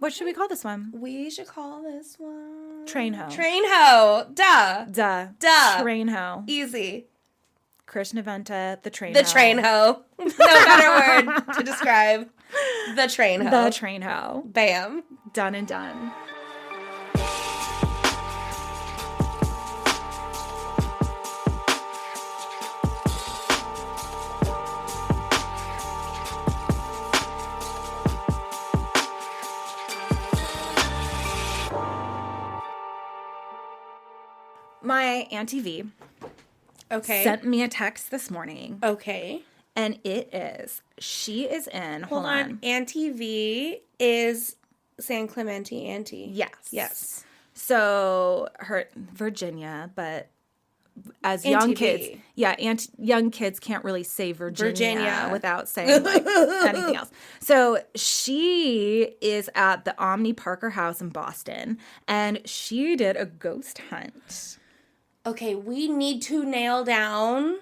What should we call this one? We should call this one... Train Ho. Train Ho. Duh. Duh. Train Ho. Easy. Krishna Venta, the Train Ho. The Train Ho. No better word to describe the Train Ho. The Train Ho. Bam. Done and done. My Auntie V sent me a text this morning. Okay. And she is in, hold on. Auntie V is San Clemente Auntie. Yes. So, her, Virginia, but as Auntie young V. kids, young kids can't really say Virginia without saying like anything else. So she is at the Omni Parker House in Boston, and she did a ghost hunt. Okay, we need to nail down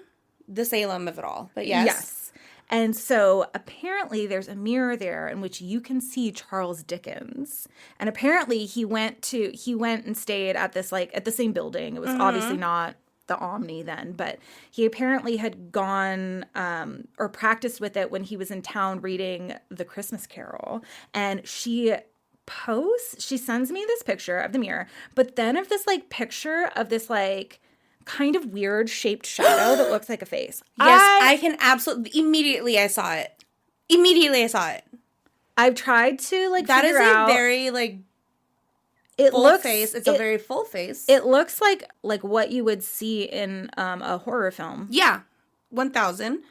the Salem of it all, but yes. Yes. And so apparently there's a mirror there in which you can see Charles Dickens. And apparently he went and stayed at this, like, at the same building. It was obviously not the Omni then, but he apparently had gone or practiced with it when he was in town reading The Christmas Carol. And she sends me this picture of the mirror, but then of this like picture of this like kind of weird shaped shadow that looks like a face. Yes, I can absolutely, immediately I saw it. I've tried to like that figure is out. A very like it full looks face. It's a very full face. It looks like what you would see in a horror film. Yeah, 1000.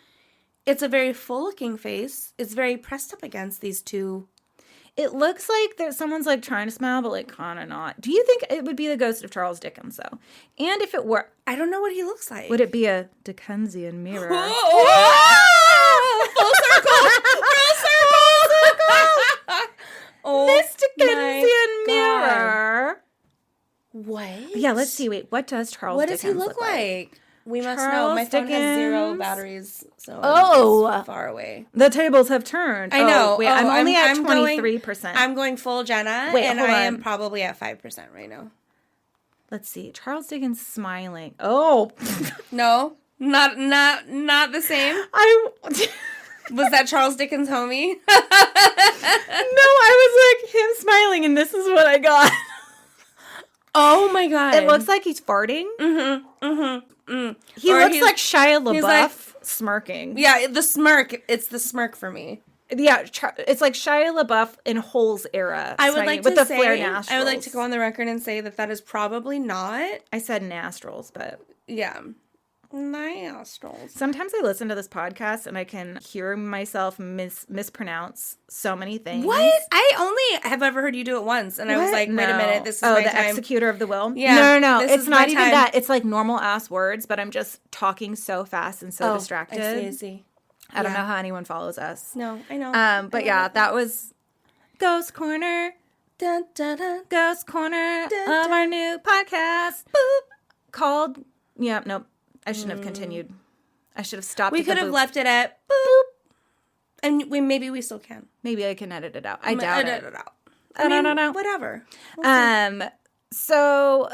It's a very full looking face. It's very pressed up against these two. It looks like someone's like trying to smile, but like kind of not. Do you think it would be the ghost of Charles Dickens, though? And if it were, I don't know what he looks like. Would it be a Dickensian mirror? Full circle! Oh, this Dickensian mirror. What? Yeah, let's see. Wait, what does Charles Dickens look like? What does he look like? We must know. My phone has 0 batteries, so I'm far away. The tables have turned. I know. Wait, I'm only at 23%. I'm going full Jenna, and I am probably at 5% right now. Let's see. Charles Dickens smiling. Oh. No, not the same. Was that Charles Dickens' homie? No, I was like him smiling, and this is what I got. Oh my god! It looks like he's farting. He looks like Shia LaBeouf smirking. Yeah, the smirk. It's the smirk for me. Yeah, it's like Shia LaBeouf in Holes era. I would like to say, flare nostrils. I would like to go on the record and say that is probably not. I said nostrils, but yeah. Nostrils. Sometimes I listen to this podcast and I can hear myself mispronounce so many things. What? I only have ever heard you do it once, and I was like, wait a minute, this is my time. Oh, the executor of the will? Yeah. No. It's not even that. It's like normal ass words, but I'm just talking so fast and so distracted. I see. I don't know how anyone follows us. No, I know. But yeah, that was Ghost Corner. Dun, dun, dun. Ghost Corner of our new podcast. Boop. Called, nope. I shouldn't have continued. I should have stopped. We could have left it at boop. And maybe we still can. Maybe I can edit it out. I doubt it. Edit it out. I don't know. Whatever. So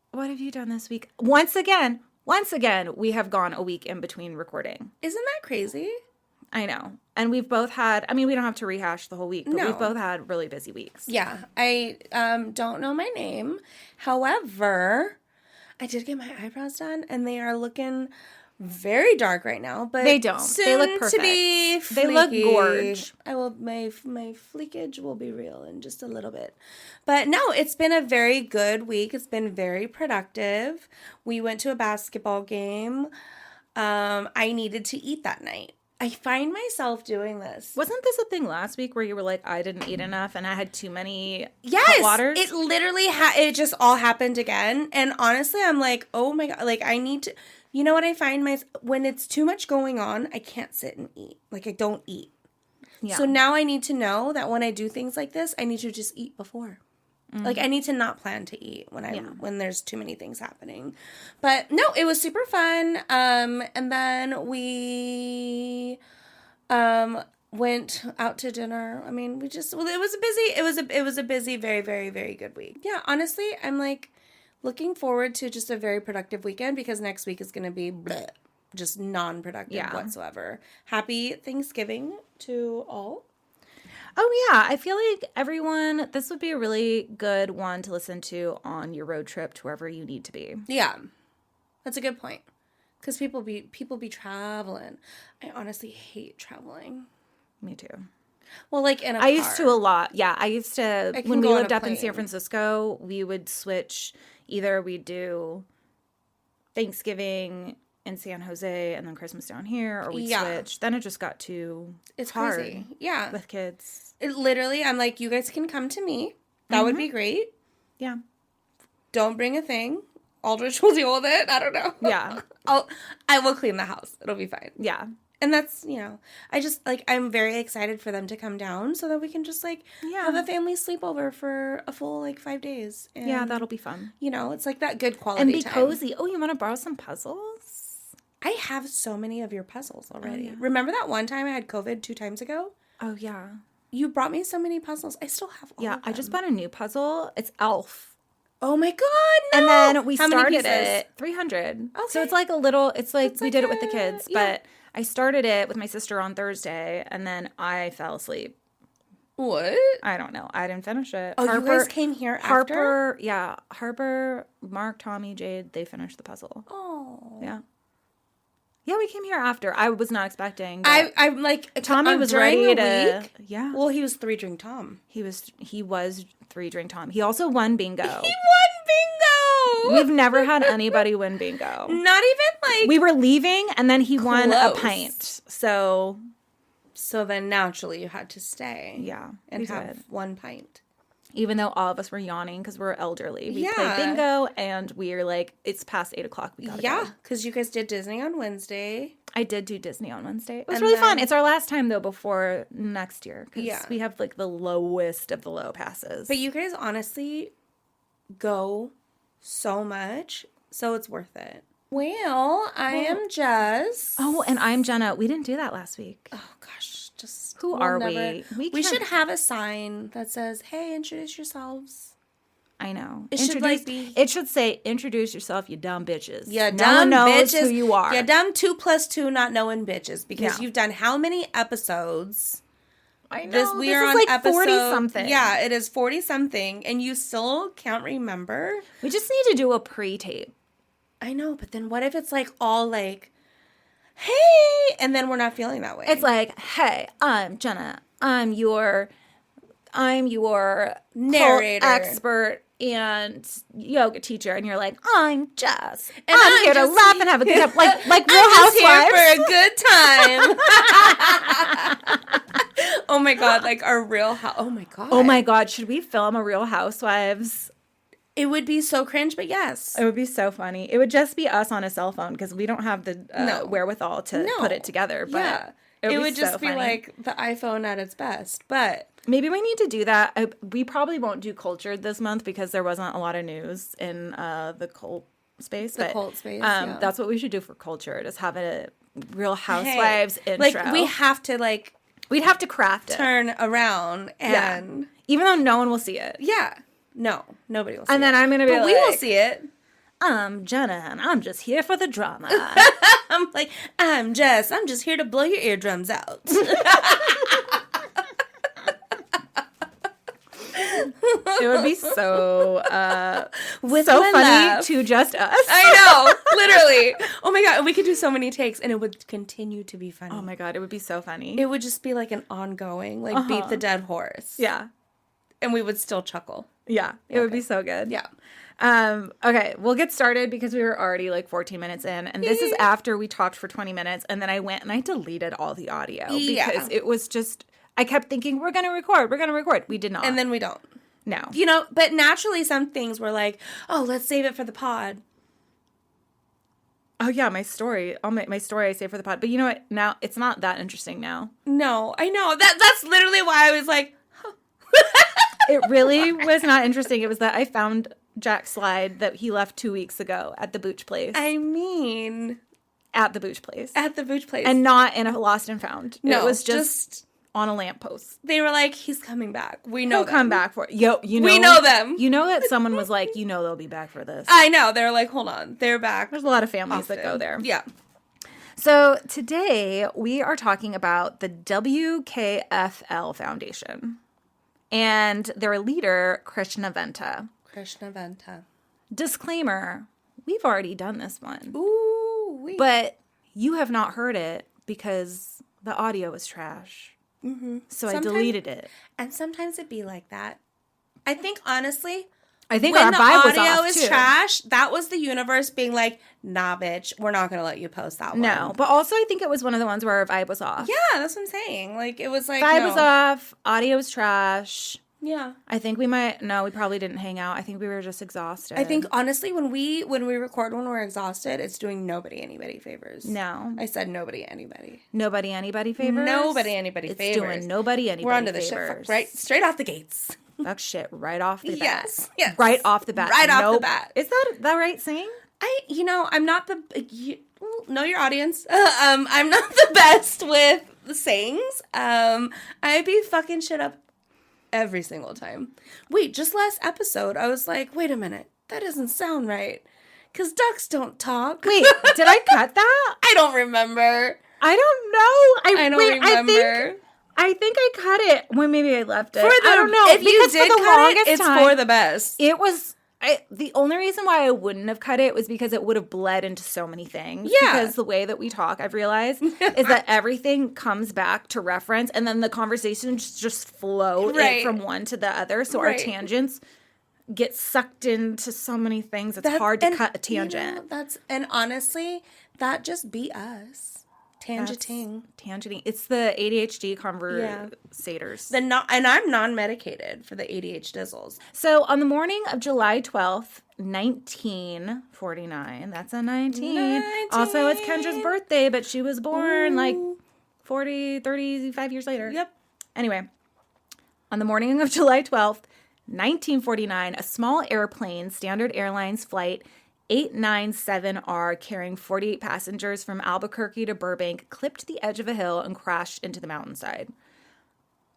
what have you done this week? Once again, we have gone a week in between recording. Isn't that crazy? I know. And we've both had, we don't have to rehash the whole week, but we've both had really busy weeks. Yeah. I don't know my name. However, I did get my eyebrows done, and they are looking very dark right now. But they don't. They look perfect. To be fleeky. They look gorge. I will. My fleekage will be real in just a little bit. But no, it's been a very good week. It's been very productive. We went to a basketball game. I needed to eat that night. I find myself doing this. Wasn't this a thing last week where you were like, I didn't eat enough and I had too many hot waters? It literally it just all happened again. And honestly, I'm like, oh my God, like I need to, you know what I find when it's too much going on, I can't sit and eat. Like I don't eat. Yeah. So now I need to know that when I do things like this, I need to just eat before. Mm-hmm. Like I need to not plan to eat when there's too many things happening. But no, it was super fun. And then we went out to dinner. I mean, it was a busy, very, very, very good week. Yeah, honestly, I'm like looking forward to just a very productive weekend because next week is going to be bleh, just non-productive whatsoever. Happy Thanksgiving to all. Oh, yeah. I feel like this would be a really good one to listen to on your road trip to wherever you need to be. Yeah, that's a good point. Because people be traveling. I honestly hate traveling. Me too. Well, like in a car. I used to a lot. Yeah, I used to, when we lived up in San Francisco, we would switch. Either we'd do Thanksgiving in San Jose and then Christmas down here, or we'd switch. Then it just got too hard. Crazy. Yeah. With kids. It literally, I'm like, you guys can come to me. That would be great. Yeah. Don't bring a thing. Aldrich will deal with it. I don't know. Yeah. I will clean the house. It'll be fine. Yeah. And that's, I just, like, I'm very excited for them to come down so that we can just, like, have a family sleepover for a full, like, 5 days. And, yeah, that'll be fun. It's, like, that good quality time. And be time. cozy. Oh, you want to borrow some puzzles? I have so many of your puzzles already. Oh, yeah. Remember that one time I had COVID 2 times ago? Oh, yeah. You brought me so many puzzles. I still have all of them. I just bought a new puzzle. It's Elf. Oh my God, no! And then we started it 300. Okay. So it's like we did it with the kids, but I started it with my sister on Thursday and then I fell asleep. What? I don't know. I didn't finish it. Oh, you guys came here after? Harper, Mark, Tommy, Jade, they finished the puzzle. Oh. Yeah. Yeah, we came here after. I was not expecting. I'm like Tommy was ready to. Week? Yeah. Well, he was 3-drink Tom. He was 3-drink Tom. He also won bingo. He won bingo. We've never had anybody win bingo. Not even like we were leaving, and then he won a pint. So then naturally you had to stay. Yeah, and have 1 pint. Even though all of us were yawning because we're elderly. We played bingo, and we were like, it's past 8 o'clock. We gotta go. Yeah, because you guys did Disney on Wednesday. I did do Disney on Wednesday. It was really fun. It's our last time, though, before next year. Because we have, like, the lowest of the low passes. But you guys honestly go so much, so it's worth it. Well, I am Jess. Oh, and I'm Jenna. We didn't do that last week. Oh, gosh. Who are we? We should have a sign that says, hey, introduce yourselves. I know. It should say, introduce yourself, you dumb bitches. Yeah, no one knows who you are. You dumb 2 + 2 not knowing bitches. Because you've done how many episodes? I know. We are on like episode 40-something. Yeah, it is 40-something. And you still can't remember? We just need to do a pre-tape. I know, but then what if it's like all like, hey, and then we're not feeling that way. It's like, hey, I'm Jenna. I'm your narrator, expert and yoga teacher, and you're like, I'm Jess. And I'm here to laugh and have a good time, like Real Housewives. Here for a good time. Oh my God, like our Real House. Oh my God. Oh my God, should we film a Real Housewives? It would be so cringe, but yes. It would be so funny. It would just be us on a cell phone because we don't have the wherewithal to put it together. But it would just be like the iPhone at its best. But maybe we need to do that. We probably won't do Cultured this month because there wasn't a lot of news in the cult space. That's what we should do for Cultured is have a Real Housewives intro. Like we have to we'd have to craft it. Turn around and even though no one will see it. Yeah. No, nobody will see it. And then I'm going to be but we will see it. I'm Jenna, and I'm just here for the drama. I'm like, I'm Jess. I'm just here to blow your eardrums out. It would be so funny to just us. I know, literally. Oh my God, we could do so many takes, and it would continue to be funny. Oh my God, it would be so funny. It would just be like an ongoing, like beat the dead horse. Yeah. And we would still chuckle. Yeah, it would be so good. Yeah. Okay, we'll get started because we were already like 14 minutes in. And this is after we talked for 20 minutes. And then I went and I deleted all the audio because it was just, I kept thinking, we're going to record. We did not. And then we don't. No. But naturally some things were like, oh, let's save it for the pod. Oh, yeah, my story. My story I saved for the pod. But you know what? Now, it's not that interesting now. No, I know. That's literally why I was like, huh. It really was not interesting. It was that I found Jack's slide that he left 2 weeks ago at the Booch place. I mean... At the Booch place. At the Booch place. And not in a lost and found. No, it was just on a lamppost. They were like, he's coming back. We know He'll come back for it. Yo, you know. We know them. You know that someone was like, you know they'll be back for this. I know. They're like, hold on. They're back. There's a lot of families that go there. Yeah. So today we are talking about the WKFL Foundation and their leader, Krishna Venta. Krishna Venta. Disclaimer, we've already done this one. Ooh. But you have not heard it because the audio was trash. Mm-hmm. So I deleted it. And sometimes it'd be like that. I think, honestly, when our the vibe was audio off, is too. trash, that was the universe being like, nah, bitch, we're not going to let you post that one. No, but also I think it was one of the ones where our vibe was off. Yeah, that's what I'm saying. Like, it was like, Vibe was off. Audio was trash. Yeah. I think we probably didn't hang out. I think we were just exhausted. I think, honestly, when we record when we're exhausted, it's doing anybody favors. No. I said nobody, anybody. Nobody, anybody favors? Nobody, anybody it's favors. It's doing nobody, anybody We're onto the favors. shit, right? Straight off the gates. Fuck shit, right off the bat. Yes. Right off the bat. Right off the bat. Is that the right saying? I'm not know your audience. I'm not the best with the sayings. I be fucking shit up every single time. Wait, just last episode, I was like, wait a minute, that doesn't sound right. Because ducks don't talk. Wait, did I cut that? I don't remember. I don't know. I don't remember. I think I cut it. Well, maybe I left it. I don't know. If you did cut it, it's for the best. It was... the only reason why I wouldn't have cut it was because it would have bled into so many things. Yeah. Because the way that we talk, I've realized, is that everything comes back to reference and then the conversations just flow from one to the other. So our tangents get sucked into so many things. It's hard to cut a tangent. And honestly, that just be us. Tangenting. It's the ADHD conversators. And I'm non-medicated for the ADHD. So on the morning of July 12th, 1949, that's a 19. Also, it's Kendra's birthday, but she was born 35 years later. Yep. Anyway, on the morning of July 12th, 1949, a small airplane, Standard Airlines Flight 897R, carrying 48 passengers from Albuquerque to Burbank, clipped the edge of a hill and crashed into the mountainside.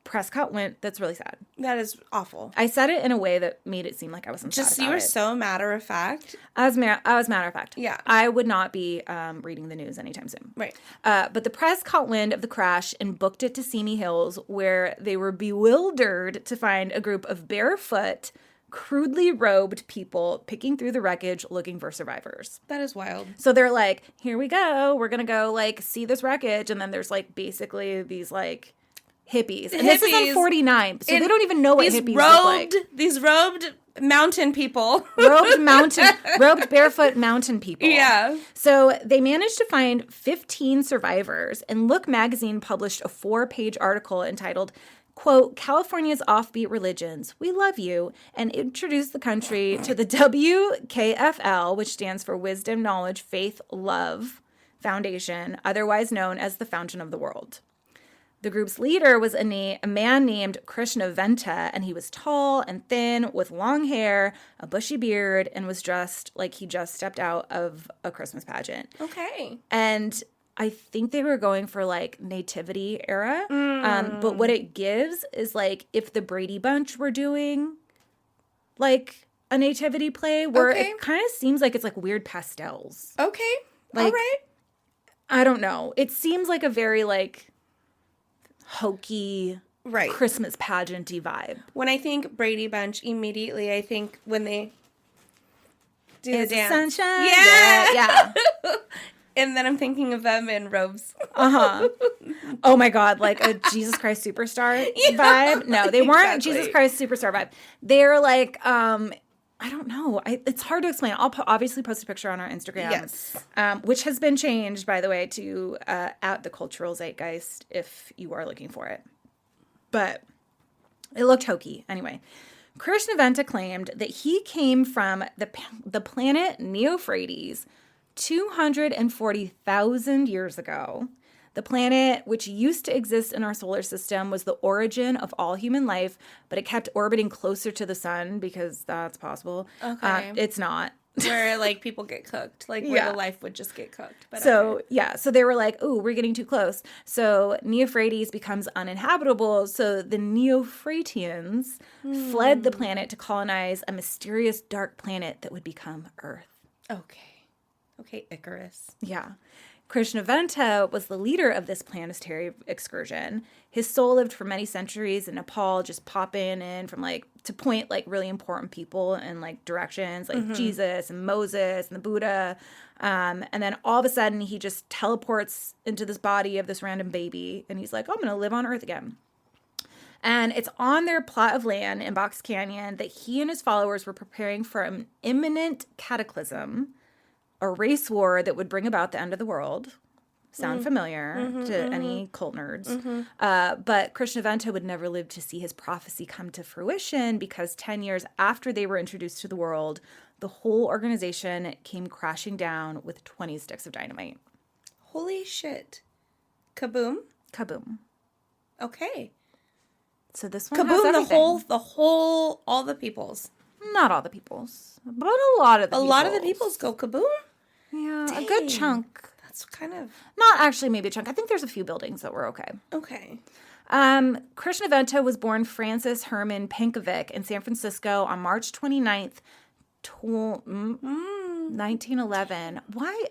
Prescott went. That's really sad. That is awful. I said it in a way that made it seem like I wasn't sad about you were so matter of fact. I was matter of fact. Yeah. I would not be reading the news anytime soon. Right. But the press caught wind of the crash and booked it to Simi Hills, where they were bewildered to find a group of barefoot, crudely robed people picking through the wreckage looking for survivors. That is wild. So they're like, here we go. We're going to go see this wreckage. And then there's basically these hippies. And this is on 49. So they don't even know what hippies look like. These robed mountain people. Robed barefoot mountain people. Yeah. So they managed to find 15 survivors. And Look magazine published a 4-page article entitled, quote, California's Offbeat Religions, We Love You, and introduced the country to the WKFL, which stands for Wisdom, Knowledge, Faith, Love Foundation, otherwise known as the Fountain of the World. The group's leader was a man named Krishna Venta, and he was tall and thin with long hair, a bushy beard, and was dressed like he just stepped out of a Christmas pageant. Okay. And I think they were going for nativity era. But what it gives is if the Brady Bunch were doing a nativity play where it kind of seems like it's weird pastels. Okay. All right. I don't know. It seems like a very hokey Christmas pageant-y vibe. When I think Brady Bunch, immediately I think when they do the dance. Sunshine. Yeah. And then I'm thinking of them in robes. Uh-huh. Oh my God, a Jesus Christ Superstar vibe? No, they weren't Jesus Christ Superstar vibe. They're I don't know. It's hard to explain. I'll obviously post a picture on our Instagram. Yes. Which has been changed, by the way, to at the Cultural Zeitgeist if you are looking for it. But it looked hokey. Anyway, Krishna Venta claimed that he came from the planet Neophrates 240,000 years ago. The planet, which used to exist in our solar system, was the origin of all human life, but it kept orbiting closer to the sun because that's possible. Okay. It's not. where, like, people get cooked. Like, where the life would just get cooked. But so, so they were like, oh, we're getting too close. So Neophrates becomes uninhabitable. So the Neophratians fled the planet to colonize a mysterious dark planet that would become Earth. Okay, Icarus. Yeah. Krishna Venta was the leader of this planetary excursion. His soul lived for many centuries in Nepal, just popping in from, like, to point, like, really important people in, like, directions, like Jesus and Moses and the Buddha. And then all of a sudden he just teleports into this body of this random baby. And he's like, oh, I'm going to live on Earth again. And it's on their plot of land in Box Canyon that he and his followers were preparing for an imminent cataclysm, a race war that would bring about the end of the world. Sound familiar to any cult nerds. But Krishna Venta would never live to see his prophecy come to fruition because 10 years after they were introduced to the world, the whole organization came crashing down with 20 sticks of dynamite. Holy shit. Kaboom? Kaboom. Okay. So this one Kaboom, has everything. the whole, all the peoples. Not all the peoples, but a lot of the peoples. A lot of the peoples go kaboom? Yeah, Dang. a good chunk. That's kind of... Not actually maybe a chunk. I think there's a few buildings that were okay. Okay. Krishna Venta was born Francis Herman Pinkovic in San Francisco on March 29th, 1911. Why?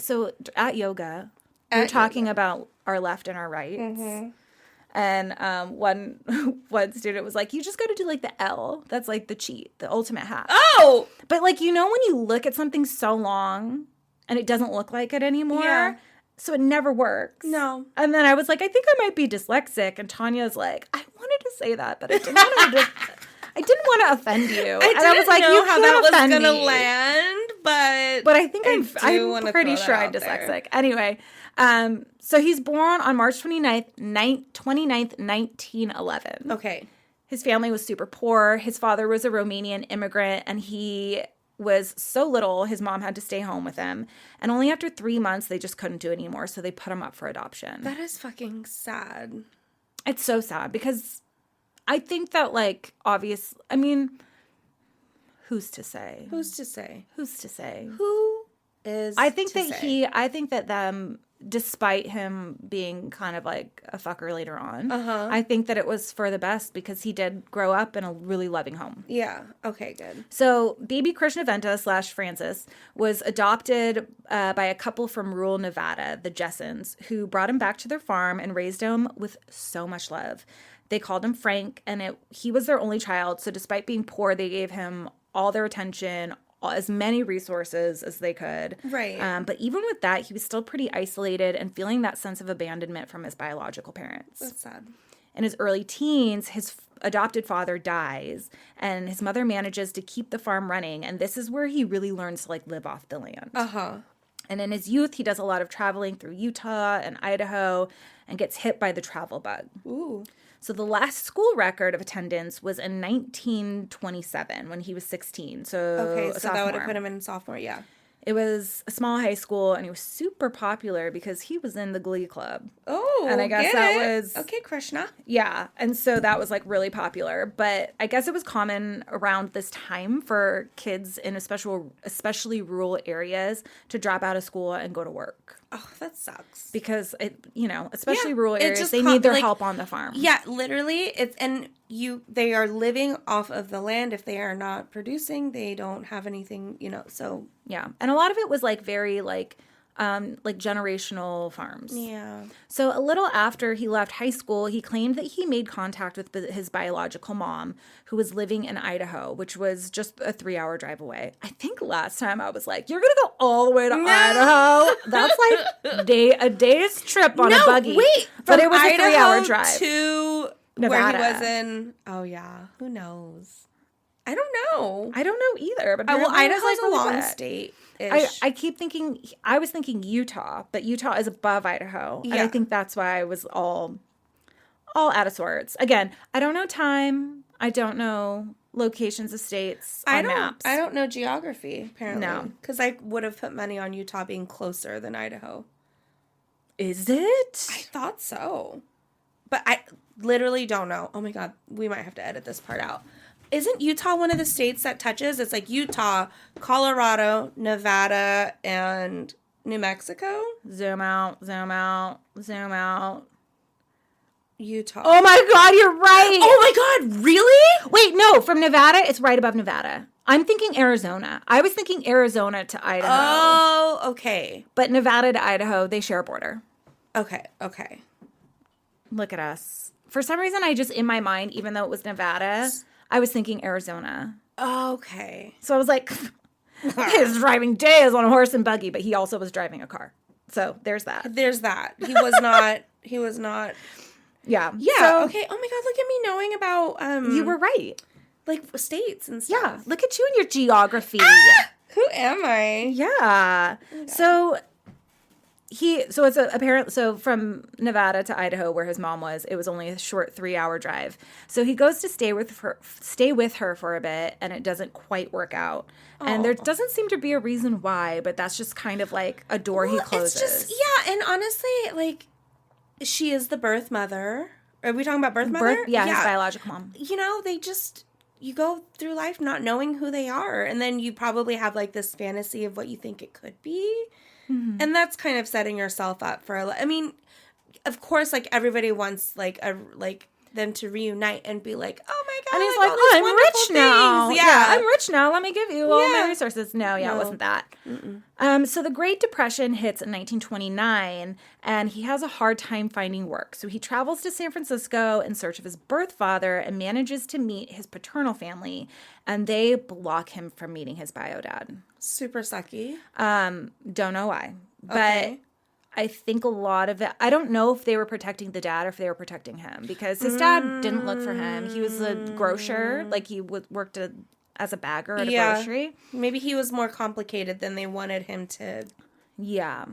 So at yoga, we're talking about our left and our right. Mm-hmm. And one student was like, you just got to do, like, the L. That's, like, the cheat, the ultimate hack. Oh! But, like, you know when you look at something so long and it doesn't look like it anymore? Yeah. So it never works. No. And then I was like, I think I might be dyslexic. And Tanya's like, I wanted to say that, but I didn't want to... I didn't want to offend you. I was like, know how that was going to land, but I think I'm pretty sure I'm dyslexic. Anyway, so he's born on March 29th, 1911. Okay. His family was super poor. His father was a Romanian immigrant, and he was so little, his mom had to stay home with him. And only after 3 months, they just couldn't do it anymore, so they put him up for adoption. That is fucking sad. It's so sad, because I think that, like, who's to say? Who's to say? Who is I think that them, despite him being kind of like a fucker later on, I think that it was for the best because he did grow up in a really loving home. Yeah. Okay, good. So baby Krishna Venta / Francis was adopted by a couple from rural Nevada, the Jessens, who brought him back to their farm and raised him with so much love. They called him Frank, and he was their only child. So despite being poor, they gave him all their attention, as many resources as they could. Right. But even with that, he was still pretty isolated and feeling that sense of abandonment from his biological parents. That's sad. In his early teens, his adopted father dies, and his mother manages to keep the farm running. And this is where he really learns to, like, live off the land. And in his youth, he does a lot of traveling through Utah and Idaho and gets hit by the travel bug. Ooh. So the last school record of attendance was in 1927 when he was 16. So that would have put him in sophomore, yeah. It was a small high school, and he was super popular because he was in the Glee Club. Oh, and I guess that was... Okay, Krishna. Yeah, and so that was, like, really popular. But I guess it was common around this time for kids in especially rural areas to drop out of school and go to work. Oh, that sucks. Because, especially rural areas, they need their help on the farm. Yeah, literally. They are living off of the land. If they are not producing, they don't have anything, so. Yeah. And a lot of it was, like, very, like generational farms. Yeah. So a little after he left high school, he claimed that he made contact with his biological mom, who was living in Idaho, which was just a 3-hour drive away. I think last time I was like, you're going to go all the way to Idaho? That's like a day's trip on a buggy. Wait. But it was a 3-hour drive. To Nevada. Where he was in. Oh, yeah. Who knows? I don't know. I don't know either. But Idaho's like a long state. I was thinking Utah, but Utah is above Idaho. Yeah. And I think that's why I was all out of sorts. Again, I don't know time. I don't know locations of states on maps. I don't know geography, apparently. No. Because I would have put money on Utah being closer than Idaho. Is it? I thought so. But I literally don't know. Oh my God, we might have to edit this part out. isn't Utah one of the states that touches? It's like Utah, Colorado, Nevada, and New Mexico. Zoom out, zoom out, zoom out. Utah. Oh my God, you're right. Oh my God, really? Wait, no, from Nevada, it's right above Nevada. I'm thinking Arizona. I was thinking Arizona to Idaho. Oh, okay. But Nevada to Idaho, they share a border. Okay. Look at us. For some reason, I just, in my mind, even though it was Nevada, I was thinking Arizona. Okay. So I was like, his driving days on a horse and buggy, but he also was driving a car. So there's that. He was not. Yeah. Yeah. So, okay. Oh my God, look at me knowing about you were right. like states and stuff. Yeah. Look at you and your geography. Who am I? Yeah. Okay. So so from Nevada to Idaho where his mom was, it was only a short 3-hour drive. So he goes to stay with her for a bit, and it doesn't quite work out. Oh. And there doesn't seem to be a reason why, but that's just kind of like a door he closes. It's just, yeah, and honestly, like, she is the birth mother. Are we talking about birth mother? Yeah, his biological mom. You know, you go through life not knowing who they are, and then you probably have like this fantasy of what you think it could be. Mm-hmm. And that's kind of setting yourself up for I mean, of course, like everybody wants like them to reunite and be like, oh my God, and he's like, like, oh, I'm rich now. Yeah, I'm rich now. Let me give you all my resources. No, it wasn't that. So the Great Depression hits in 1929, and he has a hard time finding work. So he travels to San Francisco in search of his birth father and manages to meet his paternal family, and they block him from meeting his bio dad. Super sucky. Don't know why, but I think a lot of it, I don't know if they were protecting the dad or if they were protecting him, because his dad didn't look for him. He was a grocer, like he worked as a bagger at a grocery. Maybe he was more complicated than they wanted him to. Yeah.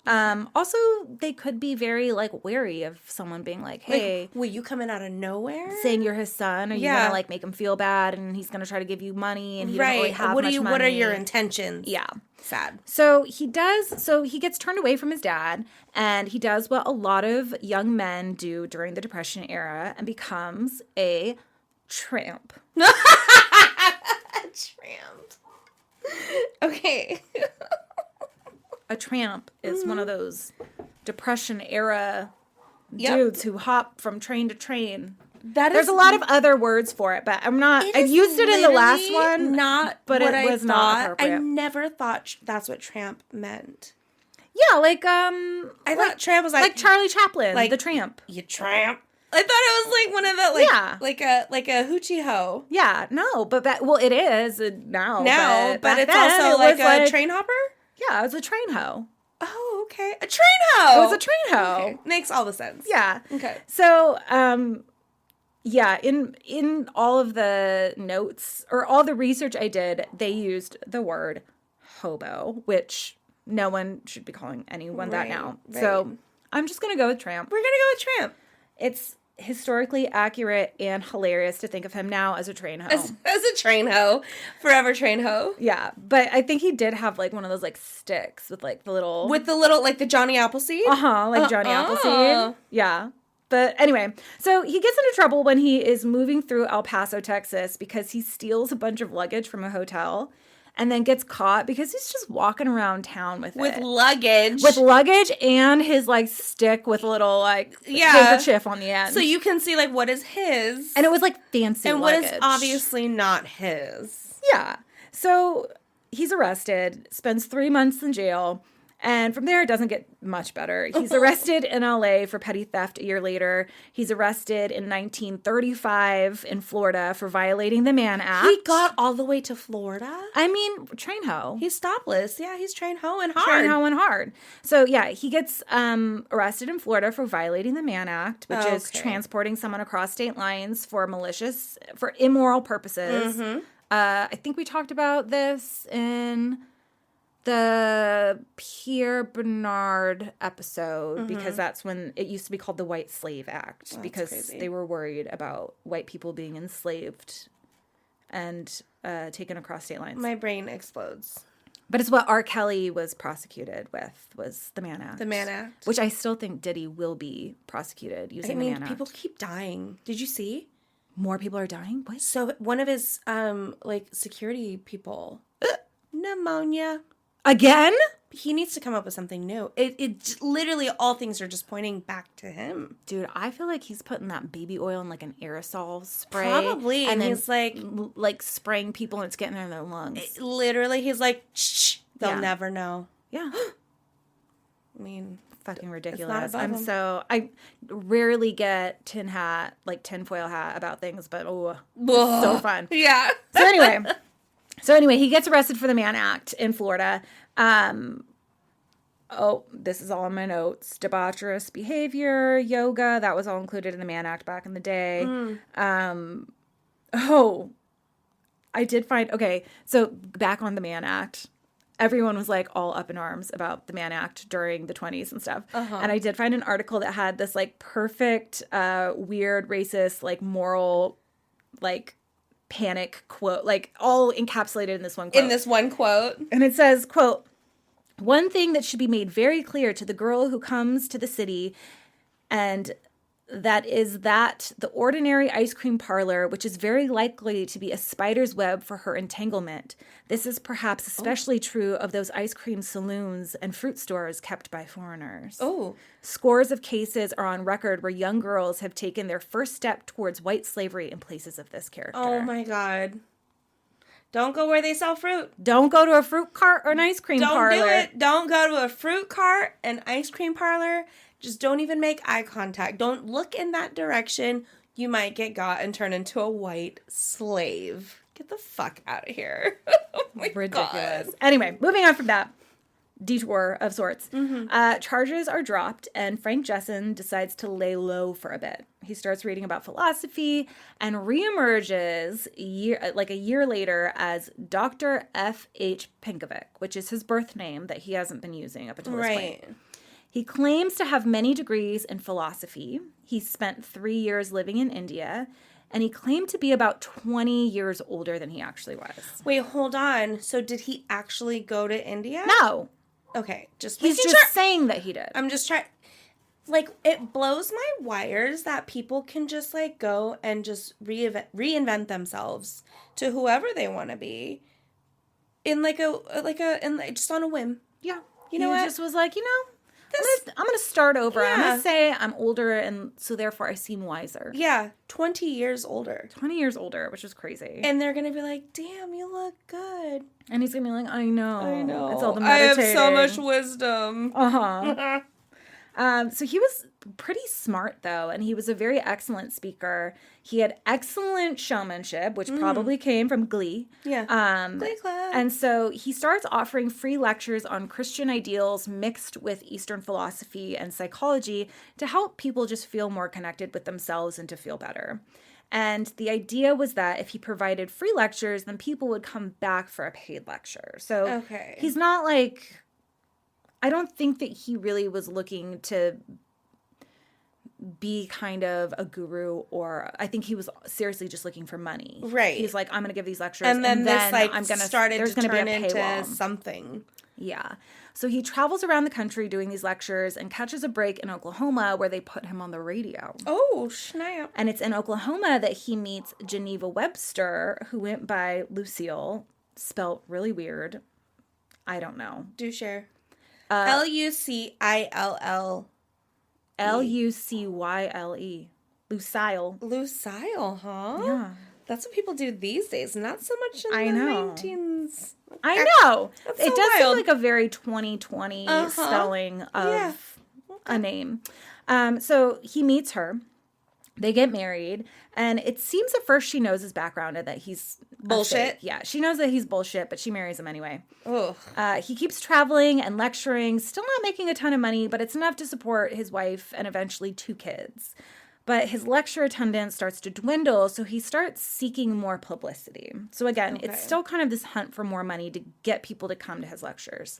Also, they could be very, like, wary of someone being like, hey. Like, wait, you coming out of nowhere? Saying you're his son? Are you going to, like, make him feel bad and he's going to try to give you money and he doesn't really have much money? What are your intentions? Yeah. Sad. So he gets turned away from his dad, and he does what a lot of young men do during the Depression era and becomes a tramp. Tramp. Okay. A tramp is one of those Depression era dudes who hop from train to train. There's a lot of other words for it, but I've used it in the last one. But it was not appropriate. I never thought that's what tramp meant. Yeah, like I thought tramp was like Charlie Chaplin, like the tramp. You tramp. I thought it was like one of the like a hoochie ho. Yeah, no, but it is now. But it's also like a train hopper. Yeah, it was a train hoe. Oh, okay. A train hoe. It was a train hoe. Okay. Makes all the sense. Yeah. Okay. So, yeah, in all of the notes or all the research I did, they used the word hobo, which no one should be calling anyone that now. Right. So I'm just going to go with tramp. We're going to go with tramp. It's historically accurate and hilarious to think of him now as a train hoe. As a train hoe. Forever train hoe. Yeah, but I think he did have like one of those like sticks with like the little... With the little, like the Johnny Appleseed? Like Johnny Appleseed. Yeah. But anyway, so he gets into trouble when he is moving through El Paso, Texas, because he steals a bunch of luggage from a hotel and then gets caught because he's just walking around town with luggage. With luggage and his, like, stick with a little, like, handkerchief on the end. So you can see, like, what is his. And it was, like, fancy and luggage. What is obviously not his. Yeah. So he's arrested, spends 3 months in jail. And from there, it doesn't get much better. He's arrested in LA for petty theft a year later. He's arrested in 1935 in Florida for violating the Mann Act. He got all the way to Florida? I mean, train hoe. He's stopless. Yeah, he's train hoe and hard. Train hoe and hard. So, yeah, he gets arrested in Florida for violating the Mann Act, which is transporting someone across state lines for immoral purposes. Mm-hmm. I think we talked about this in the Pierre Bernard episode, because that's when it used to be called the White Slave Act, because they were worried about white people being enslaved and taken across state lines. My brain explodes. But it's what R. Kelly was prosecuted with, was the Mann Act. The Mann Act. Which I still think Diddy will be prosecuted using the Mann Act. People keep dying. Did you see? More people are dying? What? So one of his like security people, pneumonia. Again? He needs to come up with something new. It literally all things are just pointing back to him. Dude, I feel like he's putting that baby oil in like an aerosol spray. Probably. And then he's like spraying people and it's getting in their lungs. Literally, he's like, shh, they'll Yeah. never know. Yeah. I mean, Fucking it's ridiculous. not above him. I rarely get tinfoil hat about things, but it's so fun. Yeah. So anyway, he gets arrested for the Mann Act in Florida. This is all in my notes. Debaucherous behavior, yoga, that was all included in the Mann Act back in the day. I did find, so back on the Mann Act, everyone was like all up in arms about the Mann Act during the 1920s and stuff. And I did find an article that had this like perfect, weird, racist, like moral, like panic quote, like all encapsulated in this one quote. And it says, quote, "One thing that should be made very clear to the girl who comes to the city, and that is that the ordinary ice cream parlor, which is very likely to be a spider's web for her entanglement. This is perhaps especially true of those ice cream saloons and fruit stores kept by foreigners. Scores of cases are on record where young girls have taken their first step towards white slavery in places of this character." Oh my God. Don't go where they sell fruit. Don't go to a fruit cart or an ice cream parlor. Don't do it. Don't go to a fruit cart and ice cream parlor. Just don't even make eye contact. Don't look in that direction. You might get got and turn into a white slave. Get the fuck out of here. Oh my Ridiculous. God. Anyway, moving on from that detour of sorts. Charges are dropped, and Frank Jessen decides to lay low for a bit. He starts reading about philosophy and reemerges a year later as Dr. F.H. Pinkovic, which is his birth name that he hasn't been using up until this point. He claims to have many degrees in philosophy. He spent 3 years living in India, and he claimed to be about 20 years older than he actually was. Wait, hold on. So did he actually go to India? No. Okay, He's just saying that he did. I'm just trying. Like, it blows my wires that people can just, like, go and just reinvent themselves to whoever they want to be in, just on a whim. Yeah. You know what? He just was like, I'm going to start over. Yeah. I'm going to say I'm older, and so therefore I seem wiser. Yeah, 20 years older. 20 years older, which is crazy. And they're going to be like, damn, you look good. And he's going to be like, I know. I know. It's all the I meditating. have so much wisdom. So he was pretty smart, though, and he was a very excellent speaker. He had excellent showmanship, which probably came from Glee. Yeah. Glee Club. And so he starts offering free lectures on Christian ideals mixed with Eastern philosophy and psychology to help people just feel more connected with themselves and to feel better. And the idea was that if he provided free lectures, then people would come back for a paid lecture. So he's not like... I don't think that he really was looking to be kind of a guru, or I think he was seriously just looking for money. Right. He's like, I'm going to give these lectures, and then this like I'm gonna started there's to going to be turn a paywall. into something. Yeah. So he travels around the country doing these lectures and catches a break in Oklahoma where they put him on the radio. Oh, snap. And it's in Oklahoma that he meets Geneva Webster, who went by Lucille, spelt really weird. I don't know. Do share. Lucill. Lucyle. Lucille. Lucille, huh? Yeah. That's what people do these days. Not so much in the 19s. I know. That's it so does wild. seem like a very 2020 spelling of a name. So he meets her. They get married, and it seems at first she knows his background and that he's bullshit. Yeah, she knows that he's bullshit, but she marries him anyway. Oh. He keeps traveling and lecturing, still not making a ton of money, but it's enough to support his wife and eventually 2 kids. But his lecture attendance starts to dwindle, so he starts seeking more publicity. So again, it's still kind of this hunt for more money to get people to come to his lectures.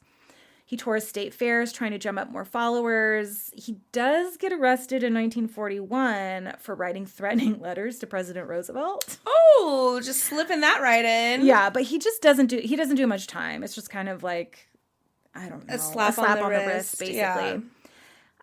He tours state fairs trying to drum up more followers. He does get arrested in 1941 for writing threatening letters to President Roosevelt. Oh, just slipping that right in. Yeah, but he just doesn't do much time. It's just kind of like, I don't know, a slap on the wrist, basically. Yeah.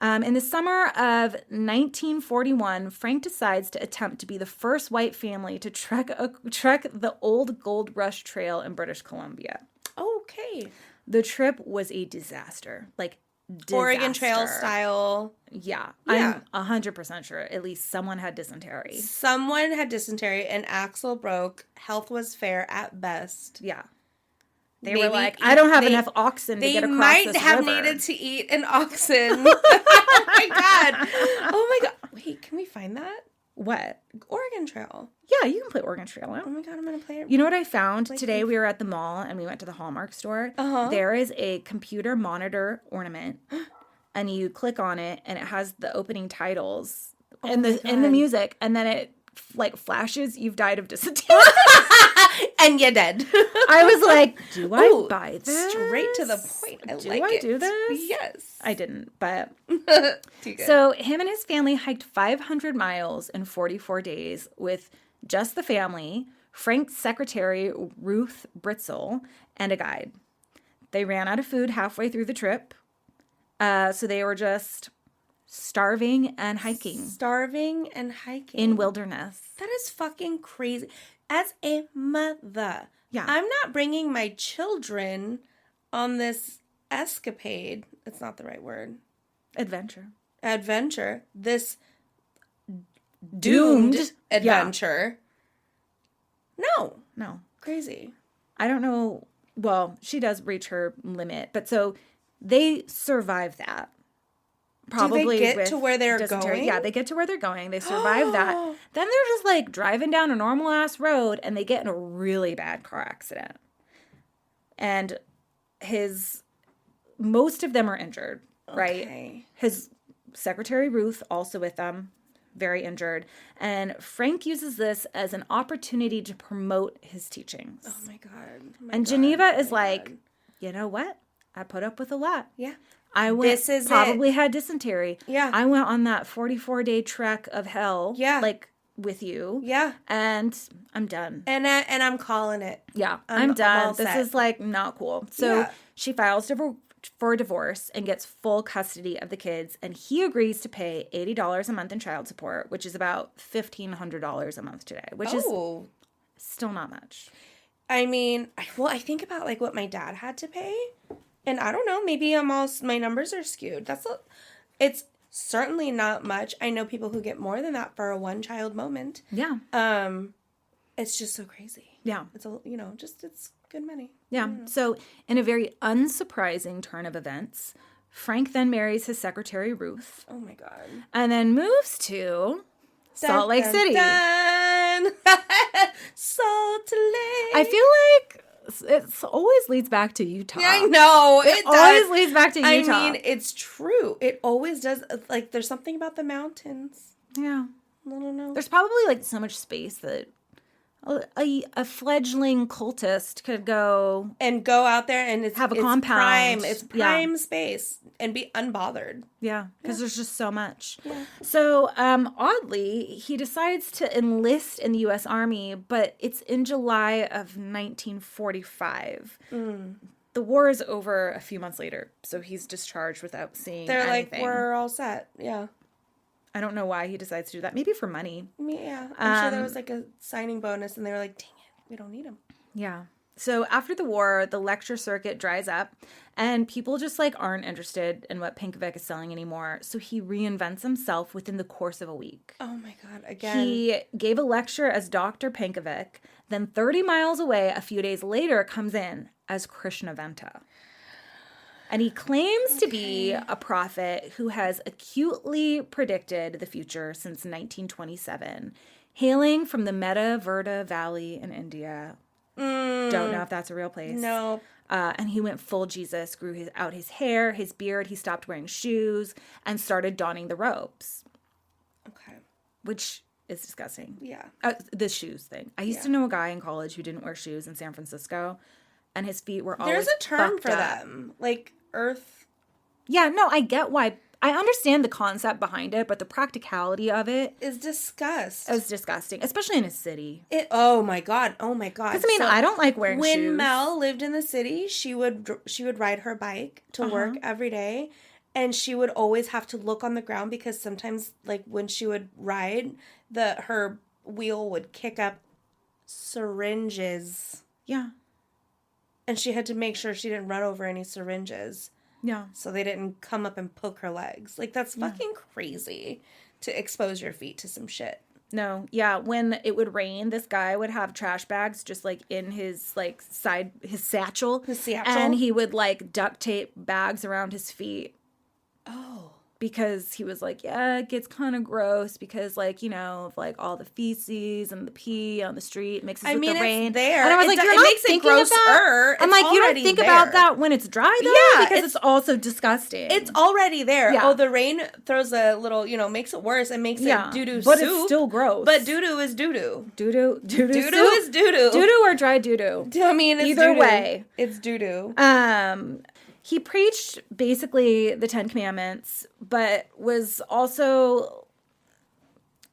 In the summer of 1941, Frank decides to attempt to be the first white family to trek the old Gold Rush Trail in British Columbia. Okay. The trip was a disaster. Like, disaster. Oregon Trail style. Yeah. I'm 100% sure at least someone had dysentery. Someone had dysentery, and Axel broke. Health was fair at best. Yeah. They were like, I don't have enough oxen to get across this river. They might have needed to eat an oxen. Oh my god. Oh my god. Wait, can we find that? What? Oregon Trail. Yeah, you can play Oregon Trail. Oh my god, I'm going to play it. You know what I found? Today we were at the mall and we went to the Hallmark store. There is a computer monitor ornament and you click on it and it has the opening titles and the music, and then it like flashes, you've died of dysentery. And you're dead. I was like, do I buy this? Straight to the point. Do I do this? Yes. I didn't, but... So him and his family hiked 500 miles in 44 days with just the family, Frank's secretary, Ruth Britzel, and a guide. They ran out of food halfway through the trip, so they were just starving and hiking. Starving and hiking. In wilderness. That is fucking crazy. As a mother, yeah, I'm not bringing my children on this escapade. It's not the right word. Adventure. This doomed adventure. Yeah. No. Crazy. I don't know. Well, she does reach her limit, but so they survive that. Probably do they get to where they're going? Yeah, they get to where they're going. They survive that. Then they're just like driving down a normal ass road and they get in a really bad car accident. And most of them are injured, right? Okay. His secretary, Ruth, also with them, very injured. And Frank uses this as an opportunity to promote his teachings. Oh my God. And Geneva is like, you know what? I put up with a lot. Yeah. I probably had dysentery. Yeah. I went on that 44-day trek of hell. Yeah. Like with you. Yeah. And I'm done. And I'm calling it. Yeah. I'm done. This is like not cool. So she files for divorce and gets full custody of the kids. And he agrees to pay $80 a month in child support, which is about $1,500 a month today, which is still not much. I mean, I think about like what my dad had to pay. And I don't know, maybe my numbers are skewed. It's certainly not much. I know people who get more than that for a one-child moment. Yeah. It's just so crazy. Yeah. It's it's good money. Yeah. So in a very unsurprising turn of events, Frank then marries his secretary, Ruth. Oh my God. And then moves to Salt Lake City. Salt Lake. I feel like it always leads back to Utah. Yeah, I know. It always leads back to Utah. I mean, it's true. It always does. Like, there's something about the mountains. Yeah. I don't know. There's probably, like, so much space that a fledgling cultist could go out there and have a compound. It's prime space and be unbothered. Yeah, because there's just so much. Yeah. So oddly, he decides to enlist in the U.S. Army, but it's in July of 1945. The war is over a few months later, so he's discharged without seeing anything. They're like, we're all set. Yeah. I don't know why he decides to do that. Maybe for money. Yeah. I'm sure there was like a signing bonus and they were like, dang it, we don't need him. Yeah. So after the war, the lecture circuit dries up and people just like aren't interested in what Pinkovic is selling anymore. So he reinvents himself within the course of a week. Oh my God. Again. He gave a lecture as Dr. Pinkovic. Then 30 miles away, a few days later, comes in as Krishna Venta. And he claims to be a prophet who has acutely predicted the future since 1927, hailing from the Meta-Verta Valley in India. Don't know if that's a real place. No. And he went full Jesus, grew out his hair, his beard. He stopped wearing shoes and started donning the robes. Okay. Which is disgusting. Yeah. The shoes thing. I used to know a guy in college who didn't wear shoes in San Francisco. And his feet were always There's a term for up. them. Like earth. Yeah, no, I get why. I understand the concept behind it, but the practicality of it is disgust. It was disgusting, especially in a city. Oh my god. Because I mean, I don't like wearing shoes. When Mel lived in the city, she would ride her bike to work every day, and she would always have to look on the ground because sometimes, like, when she would ride, her wheel would kick up syringes. Yeah. And she had to make sure she didn't run over any syringes. Yeah. So they didn't come up and poke her legs. Like, that's fucking crazy to expose your feet to some shit. No. Yeah. When it would rain, this guy would have trash bags just like in his like his satchel. His satchel? And he would like duct tape bags around his feet. Oh. Because he was like, yeah, it gets kind of gross because, like, you know, of like all the feces and the pee on the street mixes with the rain. It's there. And I was like, you're not thinking about that. I'm like, you don't think about that when it's dry, though? Yeah, because it's also disgusting. It's already there. Yeah. Oh, the rain throws a little, you know, makes it worse and makes it doo-doo but soup. It's still gross. But doo-doo is doo-doo. Doo-doo Doo-doo is doo-doo. Doo-doo or dry doo-doo. I mean, it's either doo-doo. way. It's doo-doo. He preached basically the 10 Commandments, but was also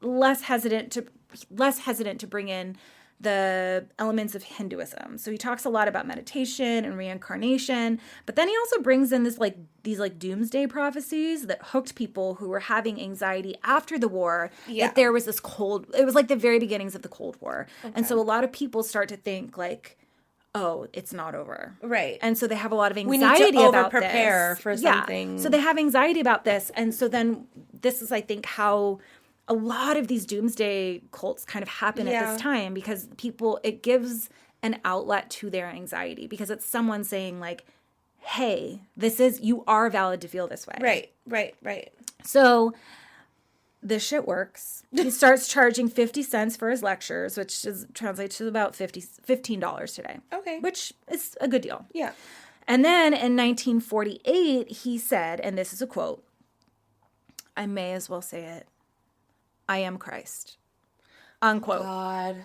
less hesitant to bring in the elements of Hinduism. So he talks a lot about meditation and reincarnation, but then he also brings in these doomsday prophecies that hooked people who were having anxiety after the war. Yeah. That there was it was like the very beginnings of the Cold War. Okay. And so a lot of people start to think like, oh, it's not over. Right. And so they have a lot of anxiety about this. We need to over-prepare for something. Yeah. So they have anxiety about this. And so then this is, I think, how a lot of these doomsday cults kind of happen at this time because it gives an outlet to their anxiety because it's someone saying like, hey, you are valid to feel this way. Right. So this shit works. He starts charging 50 cents for his lectures, which translates to about $15 today. Okay. Which is a good deal. Yeah. And then in 1948, he said, and this is a quote, I may as well say it, I am Christ. Unquote. God.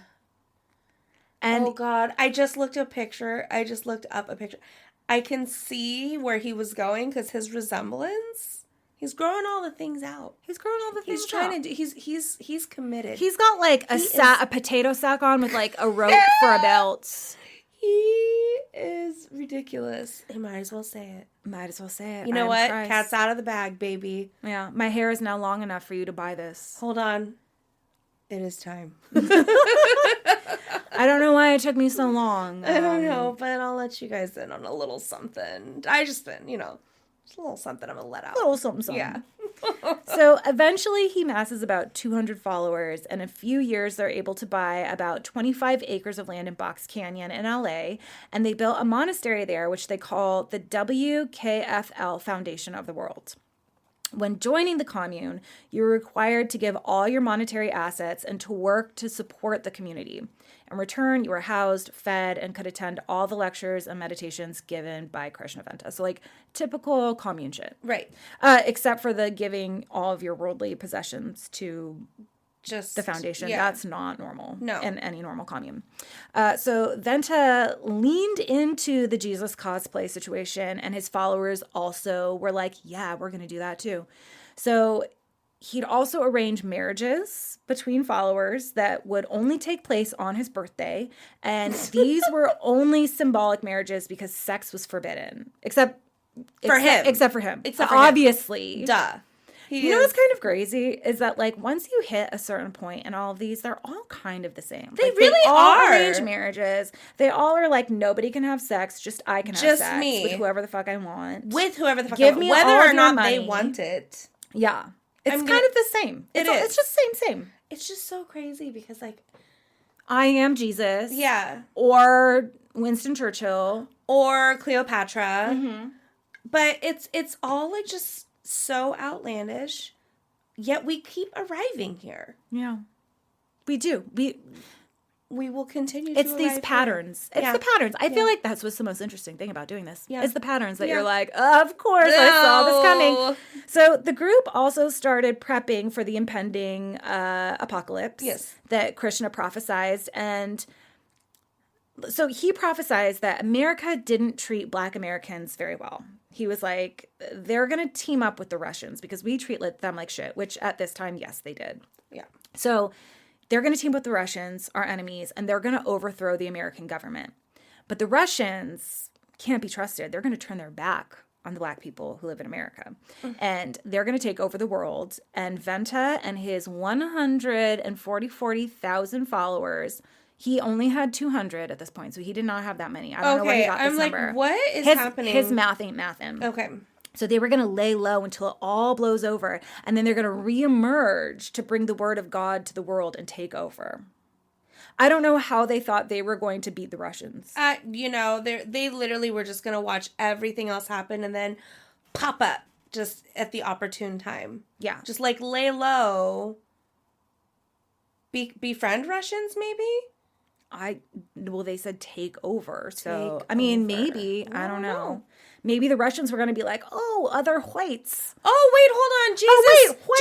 And, oh, God. I just looked up a picture. I can see where he was going because his resemblance... He's growing all the things out. He's trying to do. He's committed. He's got like a potato sack on with like a rope for a belt. He is ridiculous. I might as well say it. You know what? Christ. Cat's out of the bag, baby. Yeah, my hair is now long enough for you to buy this. Hold on. It is time. I don't know why it took me so long. I don't know, but I'll let you guys in on a little something. I just been, just a little something I'm going to let out. A little something. Yeah. So eventually he masses about 200 followers. And in a few years, they're able to buy about 25 acres of land in Box Canyon in LA. And they built a monastery there, which they call the WKFL Foundation of the World. When joining the commune, you're required to give all your monetary assets and to work to support the community. In return, you were housed, fed, and could attend all the lectures and meditations given by Krishna Venta. So, like, typical commune shit. Right. Except for the giving all of your worldly possessions to just the foundation. Yeah. That's not normal in any normal commune. So Venta leaned into the Jesus cosplay situation, and his followers also were like, yeah, we're going to do that too. So he'd also arrange marriages between followers that would only take place on his birthday. And these were only symbolic marriages because sex was forbidden. Except for him. Obviously. Duh. You know what's kind of crazy is that, like, once you hit a certain point in all of these, they're all kind of the same. They really are. Arranged marriages. They all are like, nobody can have sex, just I can have sex. Me. With whoever the fuck I want. With whoever the fuck I want. Me whether or not they want it. Yeah. It's kind of the same. It's just same. It's just so crazy because, like, I am Jesus. Yeah. Or Winston Churchill. Or Cleopatra. Mm-hmm. But it's all, like, just so outlandish, yet we keep arriving here. Yeah. We do. We will continue to. It's these patterns. Here. It's the patterns. I feel like that's what's the most interesting thing about doing this. Yeah. It's the patterns that you're like, of course, I saw this coming. So the group also started prepping for the impending apocalypse that Krishna prophesized. And so he prophesized that America didn't treat Black Americans very well. He was like, they're going to team up with the Russians because we treat them like shit, which at this time, yes, they did. Yeah. So they're going to team up with the Russians, our enemies, and they're going to overthrow the American government. But the Russians can't be trusted. They're going to turn their back on the black people who live in America. And they're going to take over the world. And Venta and his 140,000 followers, he only had 200 at this point, so he did not have that many. I don't know where he got this number. What is happening? His math ain't mathin'. Okay. So they were going to lay low until it all blows over, and then they're going to reemerge to bring the word of God to the world and take over. I don't know how they thought they were going to beat the Russians. They literally were just going to watch everything else happen and then pop up just at the opportune time. Yeah. Just like lay low. Befriend Russians, maybe? They said take over. So, maybe. I don't know. Maybe the Russians were going to be like, oh, other whites. Oh, wait, hold on.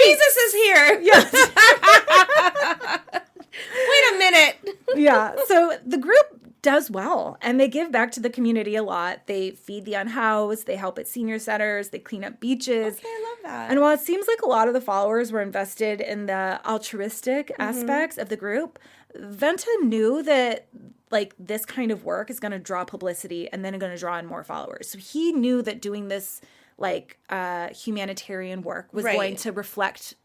Jesus is here. Yes. Wait a minute. Yeah. So the group does well, and they give back to the community a lot. They feed the unhoused. They help at senior centers. They clean up beaches. Okay, I love that. And while it seems like a lot of the followers were invested in the altruistic aspects of the group, Venta knew that this kind of work is going to draw publicity and then going to draw in more followers. So he knew that doing this humanitarian work was going to reflect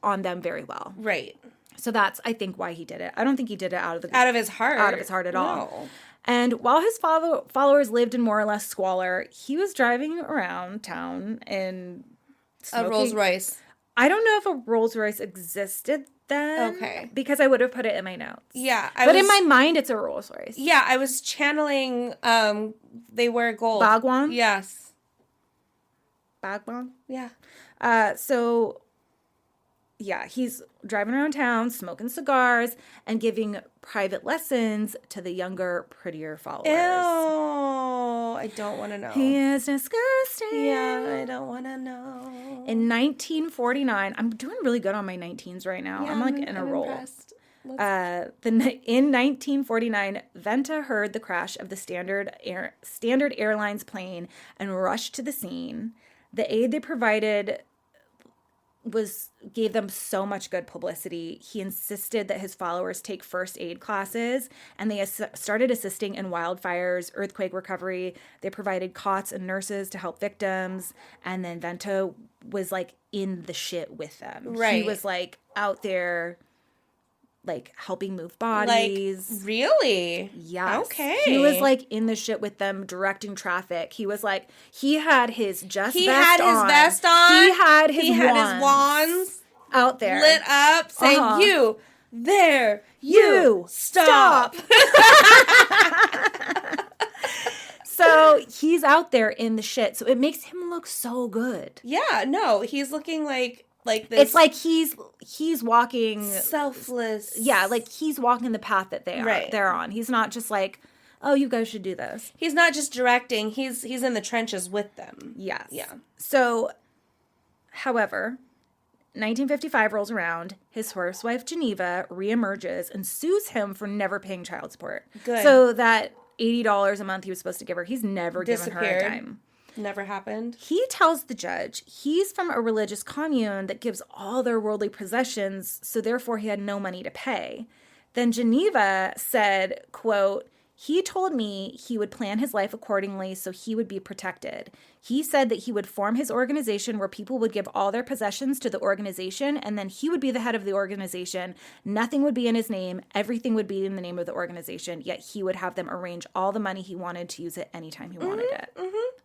on them very well. Right. So that's, I think, why he did it. I don't think he did it out of his heart. Out of his heart at all. No. And while his followers lived in more or less squalor, he was driving around town and smoking. A Rolls Royce. I don't know if a Rolls Royce existed then. Okay. Because I would have put it in my notes. Yeah. But in my mind, it's a Rolls Royce. Yeah, I was channeling, they wear gold. Vagabond? Yes. Vagabond? Yeah. Yeah, he's driving around town, smoking cigars, and giving private lessons to the younger, prettier followers. Ew, I don't want to know. He is disgusting. Yeah, I don't want to know. In 1949, I'm doing really good on my 19s right now. Yeah, I'm in a roll. Impressed. In 1949, Venta heard the crash of the Standard Airlines plane and rushed to the scene. The aid they provided gave them so much good publicity. He insisted that his followers take first aid classes, and they started assisting in wildfires, earthquake recovery. They provided cots and nurses to help victims, and then Venta was in the shit with them. Right. He was out there helping move bodies. Really? Yes. Okay. He was in the shit with them, directing traffic. He was he had his vest on. He had his wands out there. Lit up saying, you, there, you, stop. So he's out there in the shit. So it makes him look so good. Yeah, no, he's looking like It's this. he's walking selfless. Yeah, he's walking the path that they're on. He's not just oh, you guys should do this. He's not just directing. He's in the trenches with them. Yes. Yeah. So, however, 1955 rolls around. His first wife, Geneva, reemerges and sues him for never paying child support. Good. So that $80 a month he was supposed to give her, he's never given her a dime. Never happened. He tells the judge he's from a religious commune that gives all their worldly possessions, so therefore he had no money to pay. Then Geneva said, quote, he told me he would plan his life accordingly so he would be protected. He said that he would form his organization where people would give all their possessions to the organization, and then he would be the head of the organization. Nothing would be in his name. Everything would be in the name of the organization, yet he would have them arrange all the money he wanted to use it anytime he wanted it.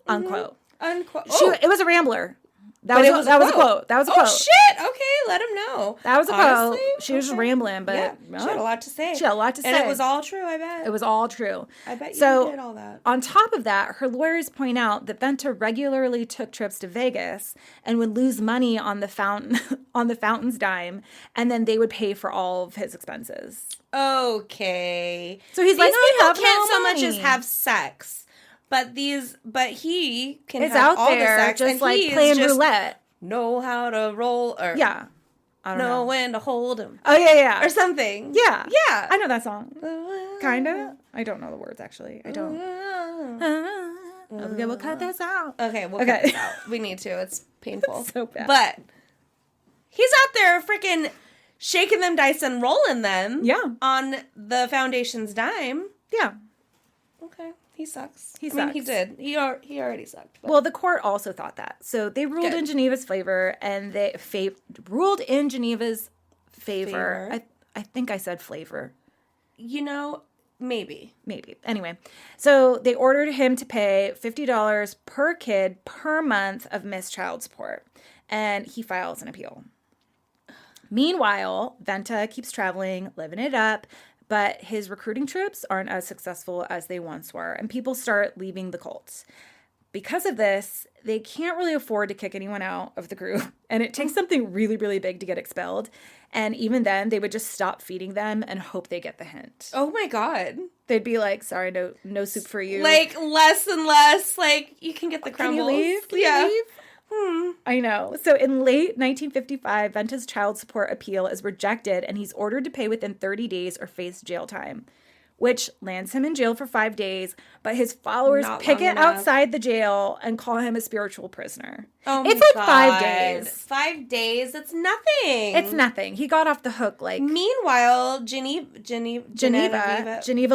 Unquote. Unquote. It was a rambler. That was a quote. That was a quote. Oh, shit. Okay, let him know. That was a quote. She was just rambling, but she had a lot to say. And it was all true, I bet. It was all true. I bet you did all that. On top of that, her lawyers point out that Venta regularly took trips to Vegas and would lose money on the fountain's dime, and then they would pay for all of his expenses. Okay. So he's these people have can't no so money. much as have sex. But he can it's have out all there, the sex, just and playing roulette. Know how to roll, or I don't know when to hold him. Oh yeah, or something. Yeah, yeah. I know that song. Kinda. I don't know the words actually. I don't. Okay, we'll cut this out. Okay, we'll cut this out. We need to. It's painful. So bad. But he's out there freaking shaking them dice and rolling them. Yeah. On the foundation's dime. Yeah. Okay. He sucks. He I mean, sucks. he did. He already sucked. Well, the court also thought that. So they ruled in Geneva's favor, and they ruled in Geneva's favor. I think I said flavor. You know, maybe. Anyway, so they ordered him to pay $50 per kid per month of missed child support, and he files an appeal. Meanwhile, Venta keeps traveling, living it up, but his recruiting trips aren't as successful as they once were, and people start leaving the cult. Because of this, they can't really afford to kick anyone out of the group, and it takes something really, really big to get expelled. And even then, they would just stop feeding them and hope they get the hint. Oh my God. They'd be like, sorry, no soup for you. Like, less and less, like, you can get the crumbles. Can you leave? Yeah. I know. So in late 1955, Venta's child support appeal is rejected, and he's ordered to pay within 30 days or face jail time, which lands him in jail for 5 days. But his followers picket outside the jail and call him a spiritual prisoner. Oh it's my like God. 5 days. 5 days? That's nothing. It's nothing. He got off the hook like. Meanwhile, Geneva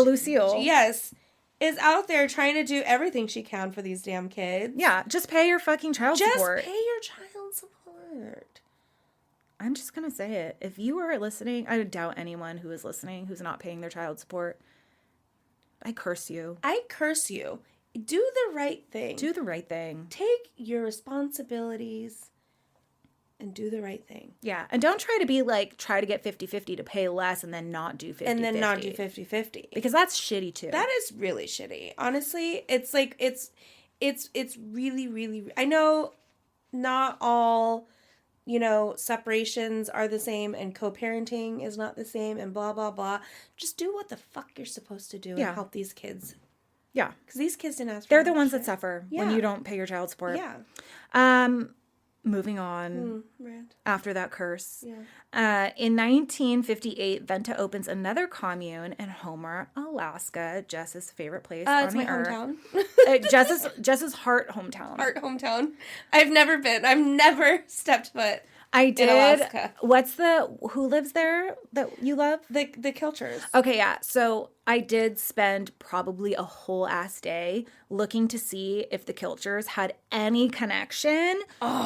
Lucille. Yes. Is out there trying to do everything she can for these damn kids. Yeah, just pay your fucking child support. Just pay your child support. I'm just going to say it. If you are listening, I doubt anyone who is listening who's not paying their child support. I curse you. I curse you. Do the right thing. Do the right thing. Take your responsibilities and do the right thing. Yeah. And don't try to be like, try to get 50-50 to pay less and then not do 50-50. And then not do 50-50. Because that's shitty too. That is really shitty. Honestly, it's like, it's really, really, I know not all, separations are the same and co-parenting is not the same and blah, blah, blah. Just do what the fuck you're supposed to do and help these kids. Yeah. Because these kids didn't ask for They're the ones that suffer when you don't pay your child support. Yeah. Moving on after that curse. Yeah. In 1958, Venta opens another commune in Homer, Alaska, Jess's favorite place on the earth. Hometown. Jess's heart hometown. Heart hometown. I've never been. I've never stepped foot. I did. In Alaska. Who lives there that you love? The Kilchers. Okay, yeah. So I did spend probably a whole ass day looking to see if the Kilchers had any connection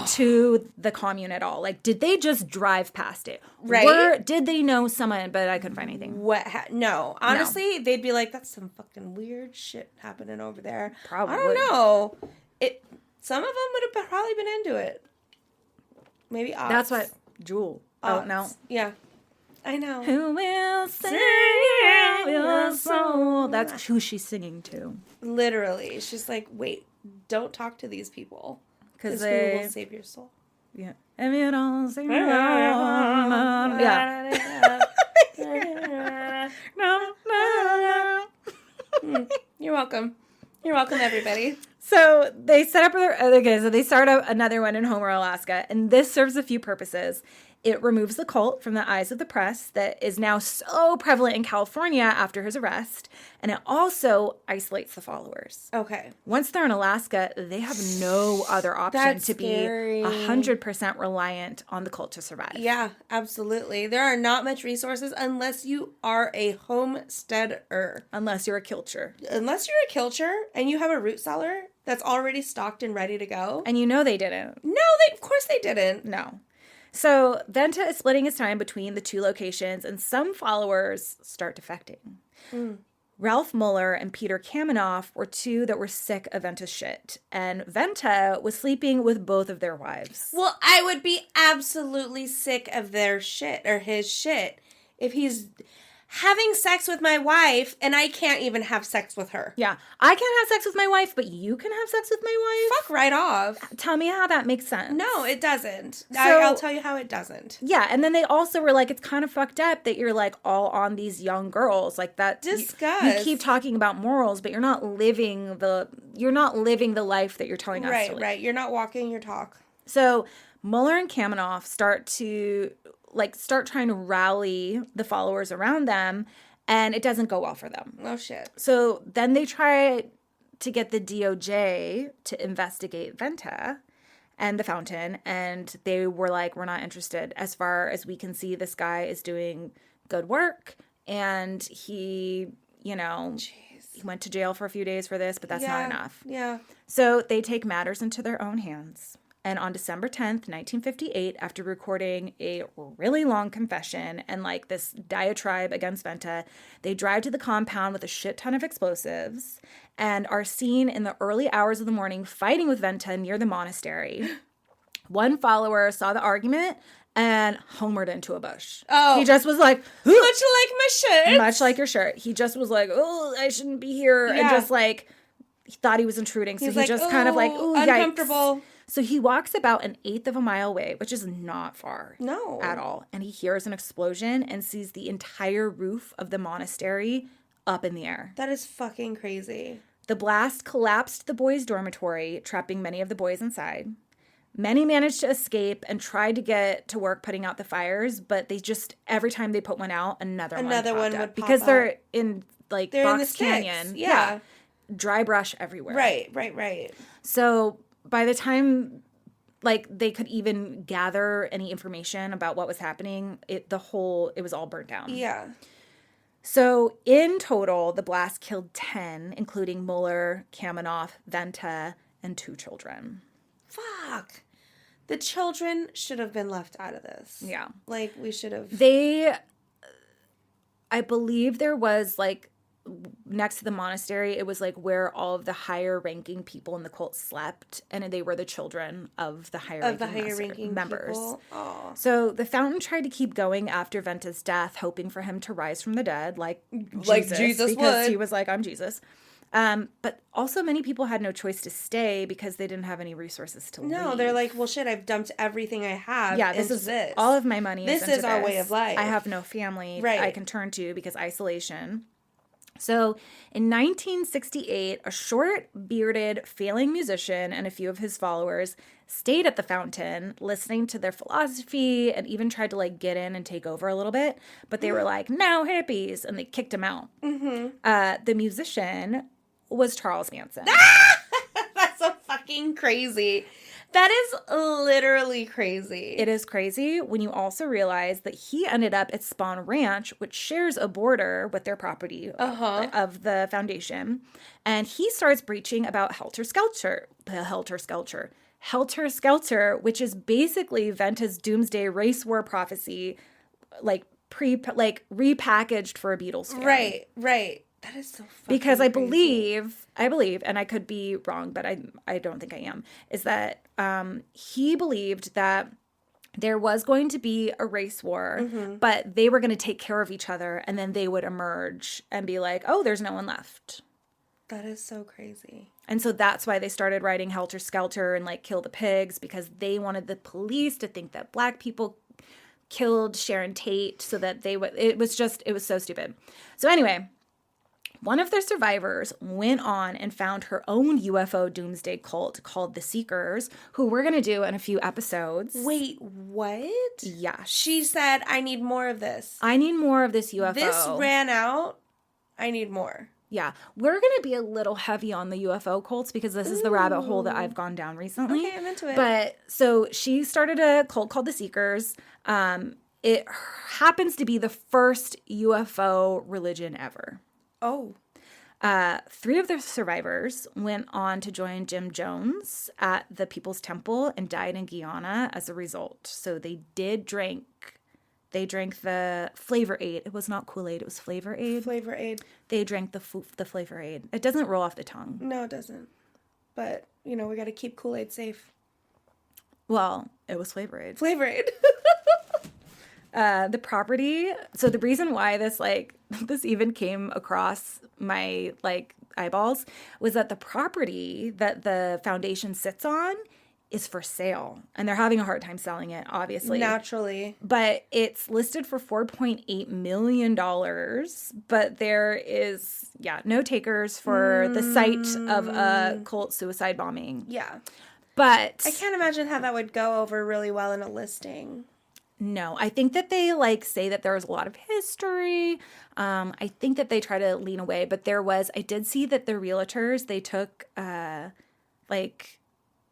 to the commune at all. Like, did they just drive past it? Right. Did they know someone? But I couldn't find anything. No. Honestly, they'd be like, that's some fucking weird shit happening over there. Probably. I don't know. Some of them would have probably been into it. Maybe odds. That's what Jewel. Oh, no. Yeah. I know. Who will sing your soul? That's who she's singing to. Literally. She's like, wait, don't talk to these people. Because who will save your soul? Yeah. If you don't sing your soul. Yeah. You're welcome. You're welcome, everybody. So they start up another one in Homer, Alaska, and this serves a few purposes. It removes the cult from the eyes of the press that is now so prevalent in California after his arrest, and it also isolates the followers. Okay. Once they're in Alaska, they have no other option to be 100% reliant on the cult to survive. Yeah, absolutely. There are not much resources unless you are a homesteader. Unless you're a Kilcher. Unless you're a Kilcher and you have a root cellar that's already stocked and ready to go. And they didn't. No, of course they didn't. No. So Venta is splitting his time between the two locations, and some followers start defecting. Ralph Muller and Peter Kamenoff were two that were sick of Venta's shit, and Venta was sleeping with both of their wives. Well, I would be absolutely sick of their shit or his shit if he's having sex with my wife and I can't even have sex with her. Yeah, I can't have sex with my wife, but you can have sex with my wife? Fuck right off. Tell me how that makes sense. No, it doesn't. I'll tell you how it doesn't. Yeah, and then they also were like, it's kind of fucked up that you're like all on these young girls. Like that. Disgust. You keep talking about morals, but you're not living the life that you're telling us to live. Right. You're not walking your talk. So Muller and Kamenoff start trying to rally the followers around them, and it doesn't go well for them. Oh, shit. So then they try to get the DOJ to investigate Venta and the fountain, and they were like, we're not interested. As far as we can see, this guy is doing good work, and he, Jeez. He went to jail for a few days for this, but that's not enough. Yeah. So they take matters into their own hands. And on December 10th, 1958, after recording a really long confession and like this diatribe against Venta, they drive to the compound with a shit ton of explosives and are seen in the early hours of the morning fighting with Venta near the monastery. One follower saw the argument and homered into a bush. Oh. He just was like, much like my shirt. Much like your shirt. He just was like, oh, I shouldn't be here. Yeah. And just like, he thought he was intruding. So he just kind of like, ooh, uncomfortable. Yikes. So he walks about an eighth of a mile away, which is not far. No. At all. And he hears an explosion and sees the entire roof of the monastery up in the air. That is fucking crazy. The blast collapsed the boys' dormitory, trapping many of the boys inside. Many managed to escape and tried to get to work putting out the fires, but they just, every time they put one out, another one would pop up. Because they're in, like, Box Canyon. Yeah. Dry brush everywhere. Right. So by the time, like, they could even gather any information about what was happening, it was all burnt down. Yeah. So in total, the blast killed 10, including Mueller, Kamenoff, Venta, and 2 children. Fuck. The children should have been left out of this. Yeah. Like, we should have. I believe there was, like, next to the monastery, it was, like, where all of the higher-ranking people in the cult slept, and they were the children of the higher-ranking members. Oh. So the fountain tried to keep going after Venta's death, hoping for him to rise from the dead, like Jesus because he was like, I'm Jesus. But also many people had no choice to stay because they didn't have any resources to leave. No, they're like, well, shit, I've dumped everything I have. Yeah, this is all of my money. This is our way of life. I have no family I can turn to because isolation. So in 1968, a short, bearded, failing musician and a few of his followers stayed at the fountain, listening to their philosophy and even tried to, like, get in and take over a little bit. But they were like, no, hippies, and they kicked him out. Mm-hmm. The musician was Charles Manson. That's so fucking crazy. That is literally crazy. It is crazy when you also realize that he ended up at Spawn Ranch, which shares a border with their property of the foundation. And he starts preaching about Helter Skelter, which is basically Venta's doomsday race war prophecy, like repackaged for a Beatles fan. Right. That is so fucking because I crazy. believe, and I could be wrong, but I don't think I am, is that he believed that there was going to be a race war, but they were going to take care of each other, and then they would emerge and be like, oh, there's no one left. That is so crazy. And so that's why they started writing Helter Skelter and, like, Kill the Pigs, because they wanted the police to think that black people killed Sharon Tate so that they would, it was so stupid. So anyway, one of their survivors went on and found her own UFO doomsday cult called the Seekers, who we're going to do in a few episodes. Wait, what? Yeah. She said, I need more of this. I need more of this UFO. This ran out. I need more. Yeah. We're going to be a little heavy on the UFO cults because this is the rabbit hole that I've gone down recently. Okay, I'm into it. But so she started a cult called the Seekers. It happens to be the first UFO religion ever. Oh. 3 of the survivors went on to join Jim Jones at the People's Temple and died in Guyana as a result. So they drank the Flavor Aid. It was not Kool-Aid, it was Flavor Aid. Flavor Aid. They drank the Flavor Aid. It doesn't roll off the tongue. No, it doesn't. But, we got to keep Kool-Aid safe. Well, it was Flavor Aid. Flavor Aid. The property, so the reason why this even came across my, eyeballs was that the property that the foundation sits on is for sale. And they're having a hard time selling it, obviously. Naturally. But it's listed for $4.8 million. But there is, no takers for the site of a cult suicide bombing. Yeah. But I can't imagine how that would go over really well in a listing. No, I think that they say that there was a lot of history. I think that they try to lean away, but I did see that the realtors, they took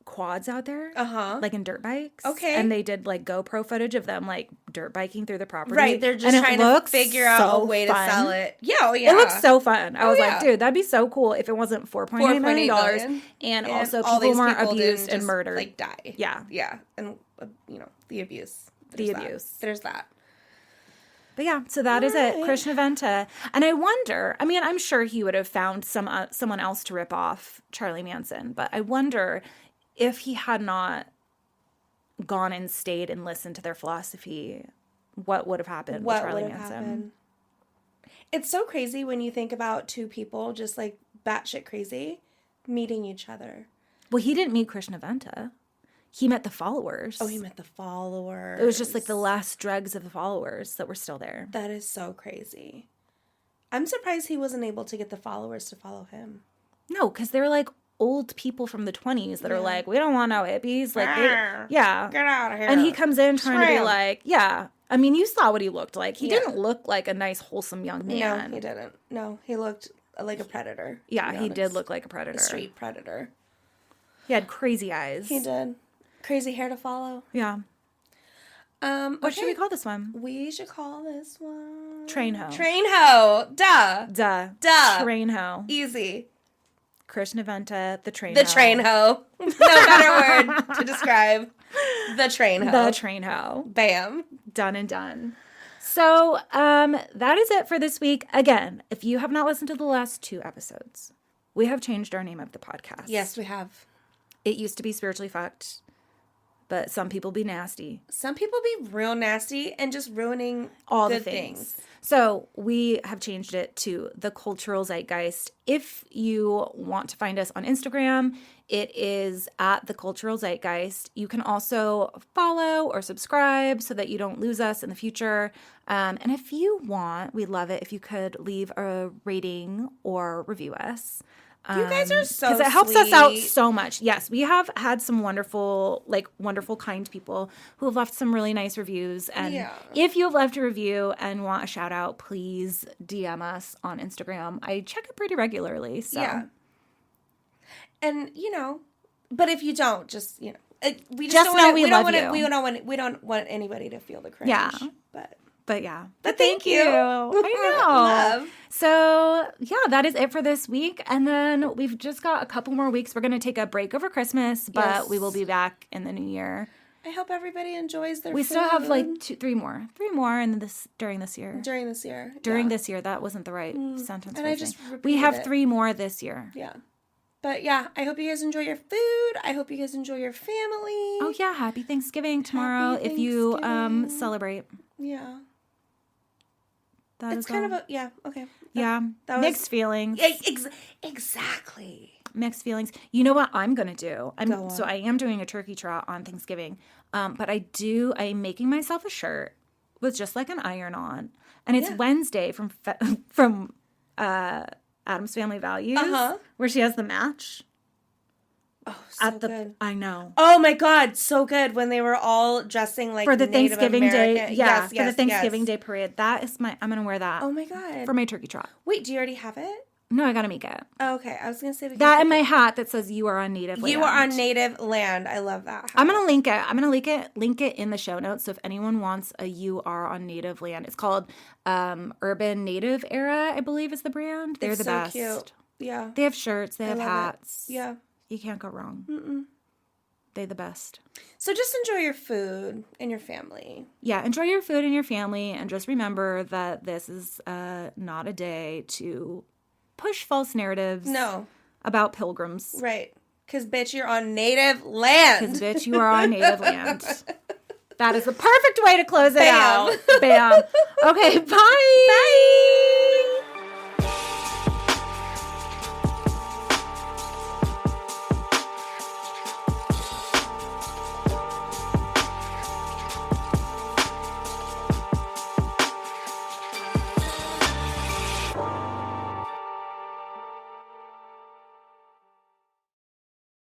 quads out there, like in dirt bikes. Okay. And they did like GoPro footage of them like dirt biking through the property. Right. They're just trying to figure out a way to sell it. Yeah. Oh, yeah. It looks so fun. I was like, dude, that'd be so cool if it wasn't $4.8 million. And also people weren't abused and murdered. Like die. Yeah. Yeah. And, the abuse. There's that. But yeah, so that is it. Krishna Venta. And I wonder, I mean, I'm sure he would have found someone else to rip off Charlie Manson, but I wonder if he had not gone and stayed and listened to their philosophy, what would have happened with Charlie Manson? It's so crazy when you think about two people just like batshit crazy meeting each other. Well, he didn't meet Krishna Venta. He met the followers. Oh, he met the followers. It was just like the last dregs of the followers that were still there. That is so crazy. I'm surprised he wasn't able to get the followers to follow him. No, because they're like old people from the 20s that are like, we don't want no hippies. Like, get out of here. And he comes in trying to be like, yeah. I mean, you saw what he looked like. He didn't look like a nice, wholesome young man. No, he didn't. No, he looked like a predator. Yeah, he did look like a predator. A street predator. He had crazy eyes. He did. Crazy hair to follow. Yeah. What should we call this one? We should call this one... Train Ho. Train Ho. Duh. Duh. Train Ho. Easy. Krishna Venta, the Train Ho. The Train Ho. No better word to describe the Train Ho. The Train Ho. Bam. Done and done. So, that is it for this week. Again, if you have not listened to the last 2 episodes, we have changed our name of the podcast. Yes, we have. It used to be Spiritually Fucked. But some people be nasty. Some people be real nasty and just ruining all the good things. So we have changed it to The Cultural Zeitgeist. If you want to find us on Instagram, it is at The Cultural Zeitgeist. You can also follow or subscribe so that you don't lose us in the future. And if you want, we'd love it if you could leave a rating or review us. You guys are so because it helps us out so much. Yes, we have had some wonderful, kind people who have left some really nice reviews. And if you have left a review and want a shout out, please DM us on Instagram. I check it pretty regularly. So. Yeah. And but if you don't, just we just don't know wanna, we love you. We don't want anybody to feel the cringe. Yeah. But thank you. I know. Love. So, that is it for this week. And then we've just got a couple more weeks. We're going to take a break over Christmas, but we will be back in the new year. I hope everybody enjoys their We food. still have 3 more. 3 more during this year. During this year. This year. That wasn't the right sentence. And I just we have 3 more this year. Yeah. But I hope you guys enjoy your food. I hope you guys enjoy your family. Oh, yeah. Happy Thanksgiving tomorrow if you celebrate. Yeah. That it's kind of okay. That mixed feelings. Exactly. Mixed feelings. You know what I'm going to do? I am doing a turkey trot on Thanksgiving. But I'm making myself a shirt with just like an iron on. And it's Wednesday from Addams Family Values, where she has the match. Oh, so good. I know. Oh my God, so good when they were all dressing like for the Native Thanksgiving American. Day. Yeah, for the Thanksgiving Day parade. That is I'm gonna wear that. Oh my God. For my turkey trot. Wait, do you already have it? No, I gotta make it. Oh, okay, I was gonna say that and my hat that says "You are on native land." You are on native land. I love that hat. I'm gonna link it. I'm gonna link it in the show notes. So if anyone wants a "You are on native land," it's called Urban Native Era. I believe is the brand. They're the best. Cute. Yeah. They have shirts. They have hats. It. Yeah. You can't go wrong. Mm-mm. They're the best. So just enjoy your food and your family. Yeah, enjoy your food and your family, and just remember that this is not a day to push false narratives. No. About pilgrims. Right. Because, bitch, you're on native land. Because, bitch, you are on native land. That is the perfect way to close it out. Bam. Okay, bye. Bye.